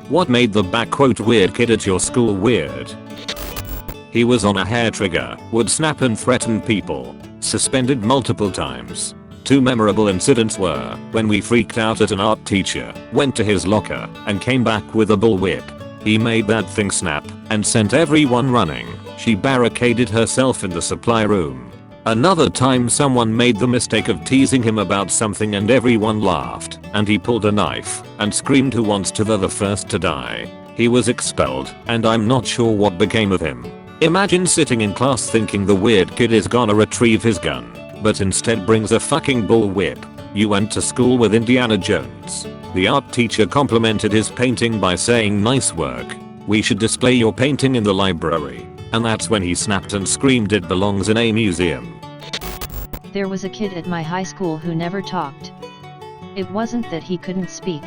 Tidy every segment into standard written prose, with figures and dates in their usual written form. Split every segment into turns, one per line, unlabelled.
What made the "weird kid at your school" weird? He was on a hair trigger, would snap and threaten people, suspended multiple times. Two memorable incidents were when we freaked out at an art teacher, went to his locker, and came back with a bullwhip. He made that thing snap and sent everyone running. She barricaded herself in the supply room. Another time someone made the mistake of teasing him about something and everyone laughed, and he pulled a knife and screamed, "Who wants to be the first to die?" He was expelled, and I'm not sure what became of him. Imagine sitting in class thinking the weird kid is gonna retrieve his gun, but instead brings a fucking bullwhip. You went to school with Indiana Jones. The art teacher complimented his painting by saying, "Nice work. We should display your painting in the library." And that's when he snapped and screamed, "It belongs in a museum."
There was a kid at my high school who never talked. It wasn't that he couldn't speak,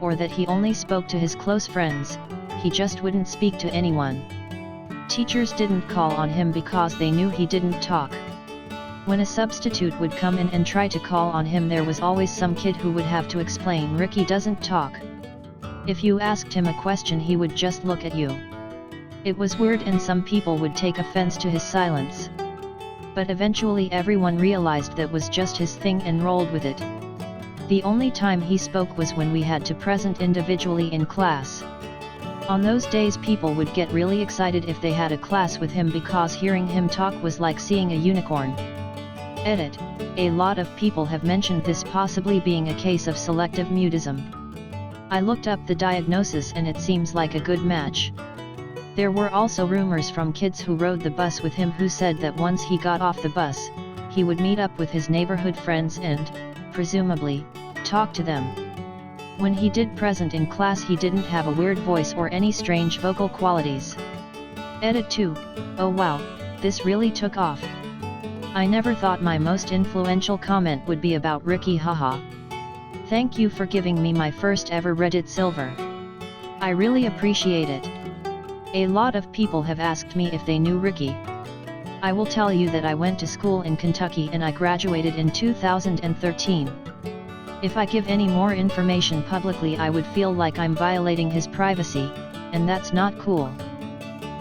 or that he only spoke to his close friends, he just wouldn't speak to anyone. Teachers didn't call on him because they knew he didn't talk. When a substitute would come in and try to call on him, there was always some kid who would have to explain, "Ricky doesn't talk." If you asked him a question, he would just look at you. It was weird, and some people would take offense to his silence. But eventually everyone realized that was just his thing and rolled with it. The only time he spoke was when we had to present individually in class. On those days people would get really excited if they had a class with him because hearing him talk was like seeing a unicorn. Edit. A lot of people have mentioned this possibly being a case of selective mutism. I looked up the diagnosis and it seems like a good match. There were also rumors from kids who rode the bus with him who said that once he got off the bus, he would meet up with his neighborhood friends and, presumably, talk to them. When he did present in class, he didn't have a weird voice or any strange vocal qualities. Edit 2. Oh wow, this really took off. I never thought my most influential comment would be about Ricky, haha. Thank you for giving me my first ever Reddit silver. I really appreciate it. A lot of people have asked me if they knew Ricky. I will tell you that I went to school in Kentucky and I graduated in 2013. If I give any more information publicly, I would feel like I'm violating his privacy, and that's not cool.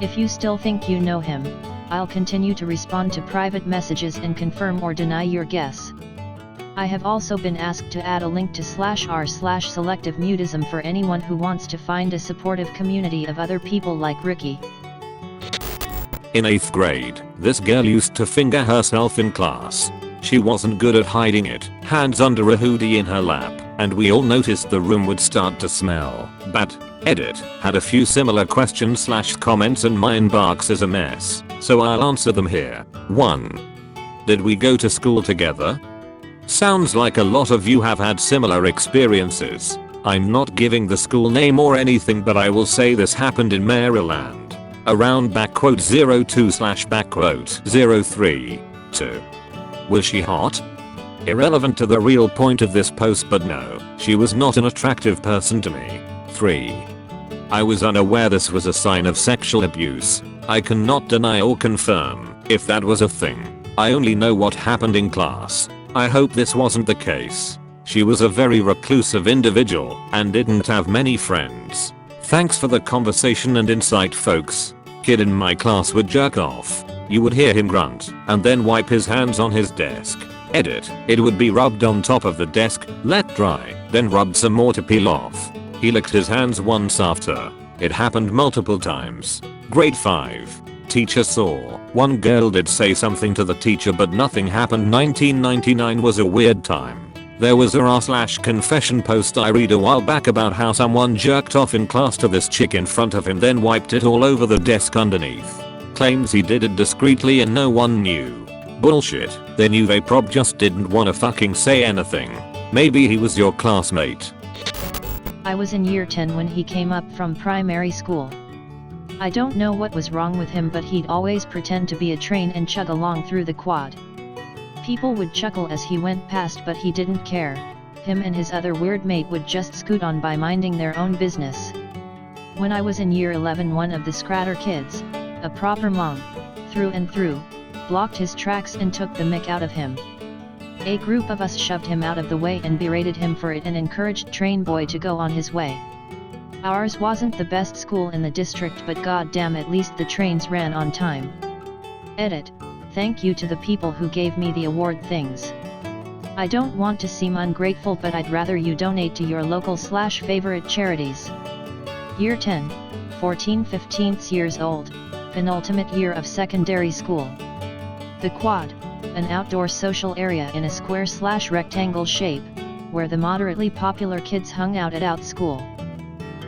If you still think you know him, I'll continue to respond to private messages and confirm or deny your guess. I have also been asked to add a link to /r/selective mutism for anyone who wants to find a supportive community of other people like Ricky.
In 8th grade, this girl used to finger herself in class. She wasn't good at hiding it, hands under a hoodie in her lap, and we all noticed the room would start to smell. But, edit, had a few similar questions/comments and my inbox is a mess, so I'll answer them here. 1. Did we go to school together? Sounds like a lot of you have had similar experiences. I'm not giving the school name or anything, but I will say this happened in Maryland. Around /02/03. 2. Was she hot? Irrelevant to the real point of this post, but no, she was not an attractive person to me. 3. I was unaware this was a sign of sexual abuse. I cannot deny or confirm if that was a thing. I only know what happened in class. I hope this wasn't the case. She was a very reclusive individual and didn't have many friends. Thanks for the conversation and insight, folks. Kid in my class would jerk off. You would hear him grunt and then wipe his hands on his desk. Edit. It would be rubbed on top of the desk, let dry, then rubbed some more to peel off. He licked his hands once after. It happened multiple times. Grade 5. Teacher saw. One girl did say something to the teacher but nothing happened. 1999 was a weird time. There was a r/confession post I read a while back about how someone jerked off in class to this chick in front of him, then wiped it all over the desk underneath. Claims he did it discreetly and no one knew. Bullshit. They knew, they prob just didn't wanna fucking say anything. Maybe he was your classmate.
I was in year 10 when he came up from primary school. I don't know what was wrong with him, but he'd always pretend to be a train and chug along through the quad. People would chuckle as he went past, but he didn't care. Him and his other weird mate would just scoot on by minding their own business. When I was in year 11, one of the Scratter kids, a proper monk, through and through, blocked his tracks and took the mick out of him. A group of us shoved him out of the way and berated him for it and encouraged train boy to go on his way. Ours wasn't the best school in the district, but goddamn, at least the trains ran on time. Edit. Thank you to the people who gave me the award things. I don't want to seem ungrateful, but I'd rather you donate to your local/favorite charities. Year 10, 14-15 years old, penultimate year of secondary school. The Quad, an outdoor social area in a square/rectangle shape, where the moderately popular kids hung out at school.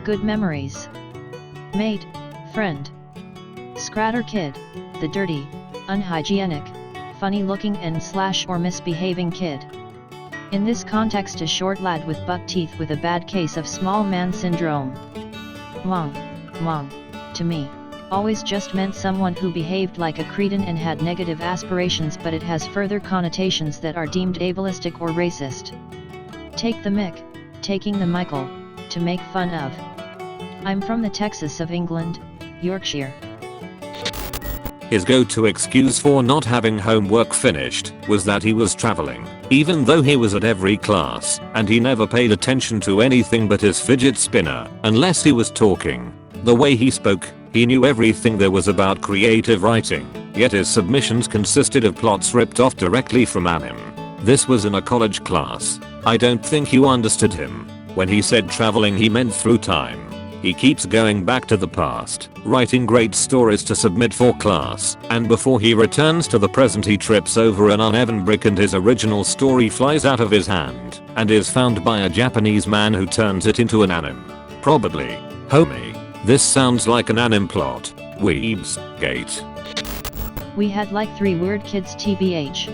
Good memories. Mate, friend. Scratter kid, the dirty, unhygienic, funny-looking and/or misbehaving kid. In this context, a short lad with buck teeth with a bad case of small man syndrome. Mong, to me, always just meant someone who behaved like a cretin and had negative aspirations, but it has further connotations that are deemed ableistic or racist. Take the mick, taking the Michael, to make fun of. I'm from the Texas of England, Yorkshire.
His go-to excuse for not having homework finished was that he was traveling, even though he was at every class, and he never paid attention to anything but his fidget spinner, unless he was talking. The way he spoke, he knew everything there was about creative writing, yet his submissions consisted of plots ripped off directly from anime. This was in a college class. I don't think you understood him. When he said traveling, he meant through time. He keeps going back to the past, writing great stories to submit for class, and before he returns to the present he trips over an uneven brick and his original story flies out of his hand, and is found by a Japanese man who turns it into an anime. Probably. Homie. This sounds like an anime plot. Weebs. Gate.
We had like 3 weird kids tbh.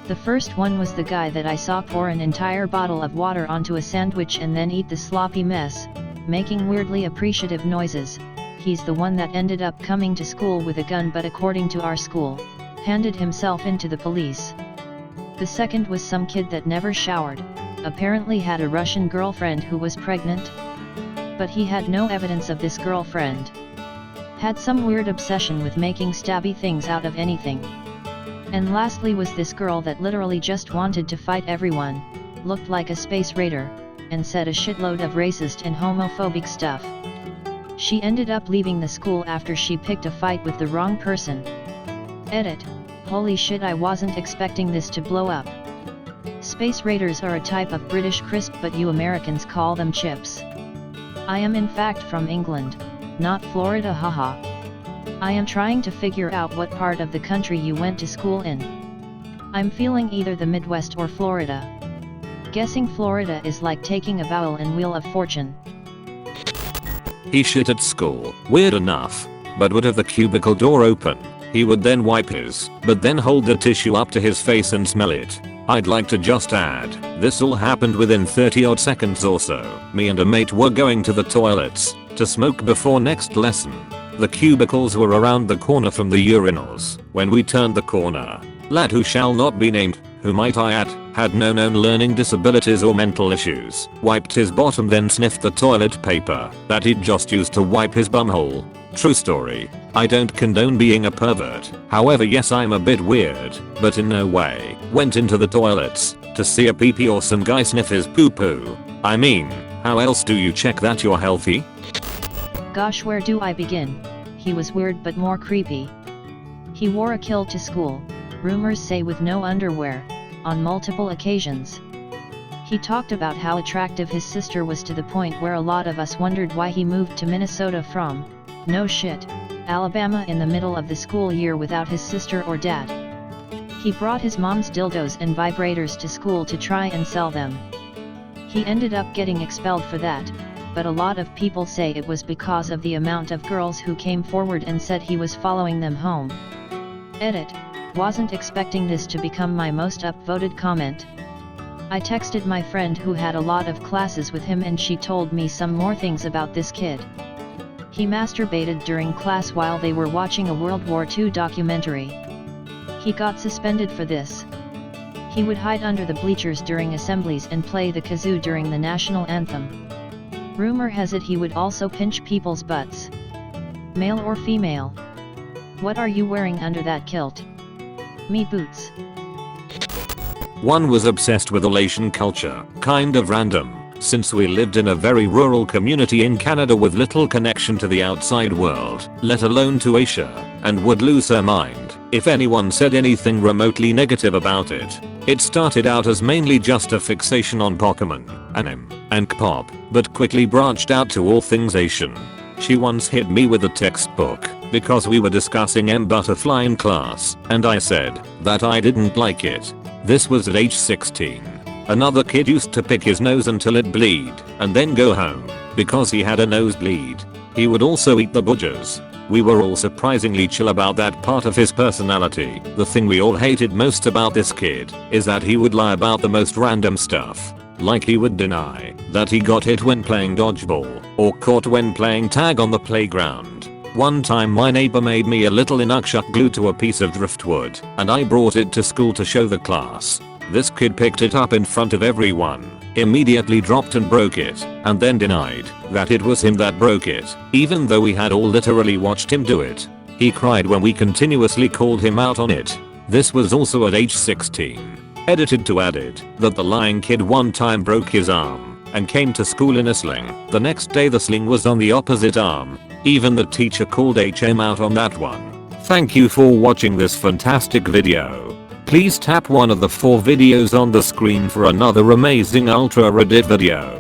The first one was the guy that I saw pour an entire bottle of water onto a sandwich and then eat the sloppy mess, making weirdly appreciative noises. He's the one that ended up coming to school with a gun, but according to our school, handed himself in to the police. The second was some kid that never showered, apparently had a Russian girlfriend who was pregnant, but he had no evidence of this girlfriend. Had some weird obsession with making stabby things out of anything. And lastly was this girl that literally just wanted to fight everyone, looked like a space raider, and said a shitload of racist and homophobic stuff. She ended up leaving the school after she picked a fight with the wrong person. Edit. Holy shit, I wasn't expecting this to blow up. Space raiders are a type of British crisp, but you Americans call them chips. I am in fact from England, not Florida, haha. I am trying to figure out what part of the country you went to school in. I'm feeling either the Midwest or Florida. Guessing Florida is like taking a vowel in Wheel of Fortune.
He shit at school, weird enough, but would have the cubicle door open. He would then wipe his, but then hold the tissue up to his face and smell it. I'd like to just add, this all happened within 30 odd seconds or so. Me and a mate were going to the toilets to smoke before next lesson. The cubicles were around the corner from the urinals. When we turned the corner, lad who shall not be named, who might I add, had no known learning disabilities or mental issues, wiped his bottom then sniffed the toilet paper that he'd just used to wipe his bumhole. True story. I don't condone being a pervert. However, yes, I'm a bit weird, but in no way went into the toilets to see a pee-pee or some guy sniff his poo-poo. I mean, how else do you check that you're healthy?
Gosh, where do I begin? He was weird but more creepy. He wore a kilt to school, rumors say with no underwear, on multiple occasions. He talked about how attractive his sister was to the point where a lot of us wondered why he moved to Minnesota from, no shit, Alabama in the middle of the school year without his sister or dad. He brought his mom's dildos and vibrators to school to try and sell them. He ended up getting expelled for that, but a lot of people say it was because of the amount of girls who came forward and said he was following them home. Edit. Wasn't expecting this to become my most upvoted comment. I texted my friend who had a lot of classes with him and she told me some more things about this kid. He masturbated during class while they were watching a World War II documentary. He got suspended for this. He would hide under the bleachers during assemblies and play the kazoo during the national anthem. Rumor has it he would also pinch people's butts. Male or female? What are you wearing under that kilt? Me boots.
One was obsessed with Asian culture, kind of random, since we lived in a very rural community in Canada with little connection to the outside world, let alone to Asia, and would lose her mind if anyone said anything remotely negative about it. It started out as mainly just a fixation on Pokemon, anime, and K-pop, but quickly branched out to all things Asian. She once hit me with a textbook because we were discussing M Butterfly in class, and I said that I didn't like it. This was at age 16. Another kid used to pick his nose until it bleed and then go home because he had a nosebleed. He would also eat the boogers. We were all surprisingly chill about that part of his personality. The thing we all hated most about this kid is that he would lie about the most random stuff. Like he would deny that he got hit when playing dodgeball or caught when playing tag on the playground. One time my neighbor made me a little inukshuk glued to a piece of driftwood and I brought it to school to show the class. This kid picked it up in front of everyone, immediately dropped and broke it, and then denied that it was him that broke it, even though we had all literally watched him do it. He cried when we continuously called him out on it. This was also at age 16. Edited to added that the lying kid one time broke his arm and came to school in a sling. The next day the sling was on the opposite arm. Even the teacher called HM out on that one. Thank you for watching this fantastic video. Please tap one of the 4 videos on the screen for another amazing Ultra Reddit video.